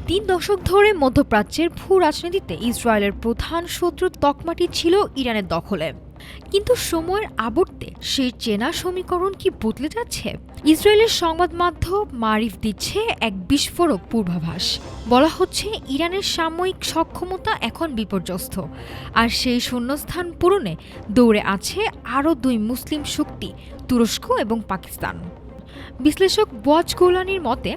তিন দশক ধরে মধ্যপ্রাচ্যের ভূ রাজনীতিতে ইসরায়েলের প্রধান শত্রুর তকমাটি ছিল ইরানের দখলে। কিন্তু সময়ের আবর্তে সেই চেনা সমীকরণ কি বদলে যাচ্ছে? ইসরায়েলের সংবাদ মাধ্যম মারিফ দিচ্ছে এক বিস্ফোরক পূর্বাভাস। বলা হচ্ছে ইরানের সাময়িক সক্ষমতা এখন বিপর্যস্ত, আর সেই শূন্যস্থান পূরণে দৌড়ে আছে আরও দুই মুসলিম শক্তি, তুরস্ক এবং পাকিস্তান। বিশ্লেষক বজ গোলানির মতে,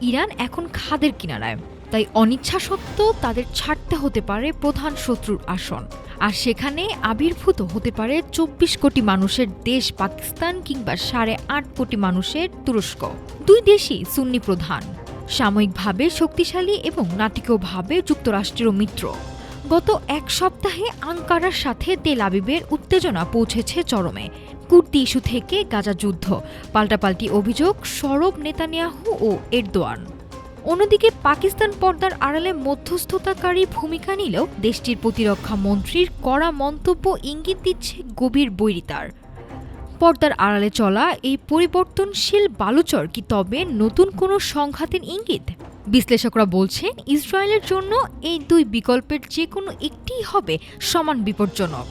ইরান এখন খাদের কিনারায়, তাই অনিচ্ছা সত্ত্বেও তাদের ছাড়তে হতে পারে প্রধান শত্রুর আসন। আর সেখানে আবির্ভূত হতে পারে ২৪ কোটি মানুষের দেশ পাকিস্তান কিংবা ৮.৫ কোটি মানুষের তুরস্ক। দুই দেশই সুন্নি প্রধান, সাময়িকভাবে শক্তিশালী এবং নাটকীয়ভাবে যুক্তরাষ্ট্রের মিত্র। গত এক সপ্তাহে আঙ্কারার সাথে তেল আবিবের উত্তেজনা পৌঁছেছে চরমে। কুর্দি ইস্যু থেকে গাজা যুদ্ধ, পাল্টাপাল্টি অভিযোগ সরব নেতানিয়াহু ও এরদোয়ান। অন্যদিকে পাকিস্তান পর্দার আড়ালে মধ্যস্থতাকারী ভূমিকা নিলেও দেশটির প্রতিরক্ষা মন্ত্রীর কড়া মন্তব্য ইঙ্গিত দিচ্ছে গভীর বৈরিতার। পর্দার আড়ালে চলা এই পরিবর্তনশীল বালুচর কি তবে নতুন কোনো সংঘাতের ইঙ্গিত? বিশ্লেষকরা বলছেন, ইসরায়েলের জন্য এই দুই বিকল্পের যে কোনো একটিই হবে সমান বিপজ্জনক।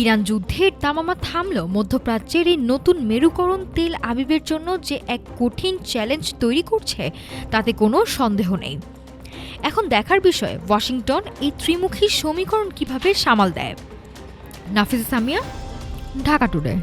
ইরান যুদ্ধের দামামা থামলেও মধ্যপ্রাচ্যের এই নতুন মেরুকরণ তেল আবিবের জন্য যে এক কঠিন চ্যালেঞ্জ তৈরি করছে তাতে কোনো সন্দেহ নেই। এখন দেখার বিষয় ওয়াশিংটন এই ত্রিমুখী সমীকরণ কিভাবে সামাল দেয়। নাফিসা সামিয়া, ঢাকা টুডে।